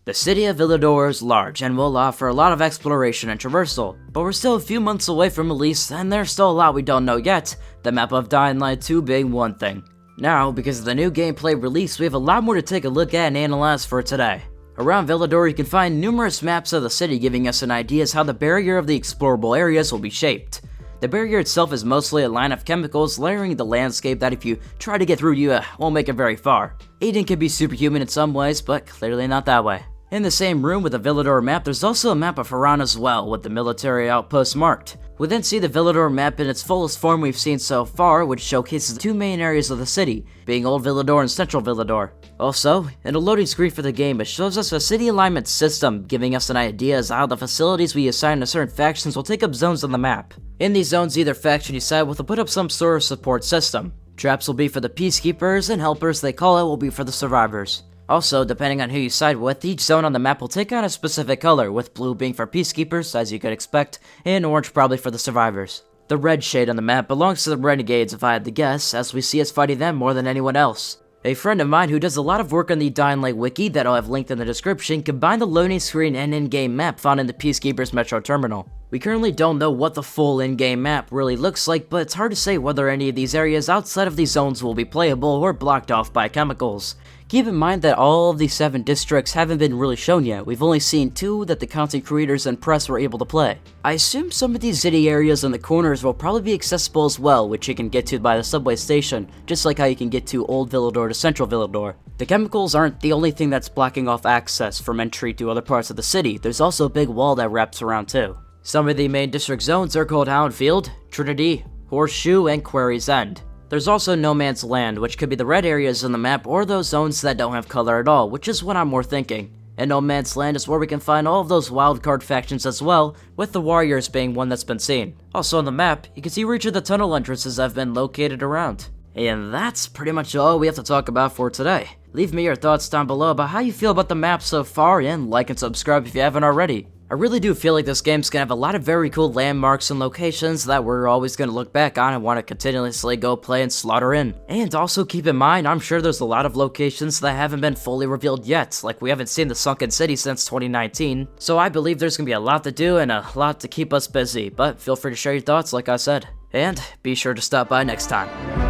The city of Villador is large and will offer a lot of exploration and traversal, but we're still a few months away from release and there's still a lot we don't know yet, the map of Dying Light 2 being one thing. Now, because of the new gameplay release, we have a lot more to take a look at and analyze for today. Around Villador, you can find numerous maps of the city giving us an idea as how the barrier of the explorable areas will be shaped. The barrier itself is mostly a line of chemicals layering the landscape that if you try to get through, you won't make it very far. Aiden can be superhuman in some ways, but clearly not that way. In the same room with the Villador map, there's also a map of Haran as well, with the military outposts marked. We then see the Villador map in its fullest form we've seen so far, which showcases the two main areas of the city, being Old Villador and Central Villador. Also, in the loading screen for the game, it shows us a city alignment system, giving us an idea as to how the facilities we assign to certain factions will take up zones on the map. In these zones, either faction you side with will put up some sort of support system. Traps will be for the peacekeepers, and helpers they call it will be for the survivors. Also, depending on who you side with, each zone on the map will take on a specific color, with blue being for peacekeepers, as you could expect, and orange probably for the survivors. The red shade on the map belongs to the renegades if I had to guess, as we see us fighting them more than anyone else. A friend of mine who does a lot of work on the Dying Light wiki that I'll have linked in the description combined the loading screen and in-game map found in the Peacekeepers Metro Terminal. We currently don't know what the full in-game map really looks like, but it's hard to say whether any of these areas outside of these zones will be playable or blocked off by chemicals. Keep in mind that all of these 7 districts haven't been really shown yet. We've only seen 2 that the content creators and press were able to play. I assume some of these city areas in the corners will probably be accessible as well, which you can get to by the subway station, just like how you can get to Old Villador to Central Villador. The chemicals aren't the only thing that's blocking off access from entry to other parts of the city. There's also a big wall that wraps around too. Some of the main district zones are called Houndfield, Trinity, Horseshoe, and Quarry's End. There's also No Man's Land, which could be the red areas on the map or those zones that don't have color at all, which is what I'm more thinking. And No Man's Land is where we can find all of those wildcard factions as well, with the Warriors being one that's been seen. Also on the map, you can see where each of the tunnel entrances have been located around. And that's pretty much all we have to talk about for today. Leave me your thoughts down below about how you feel about the map so far, and like and subscribe if you haven't already. I really do feel like this game's gonna have a lot of very cool landmarks and locations that we're always gonna look back on and want to continuously go play and slaughter in. And also keep in mind, I'm sure there's a lot of locations that haven't been fully revealed yet, like we haven't seen the Sunken City since 2019, so I believe there's gonna be a lot to do and a lot to keep us busy, but feel free to share your thoughts like I said. And be sure to stop by next time.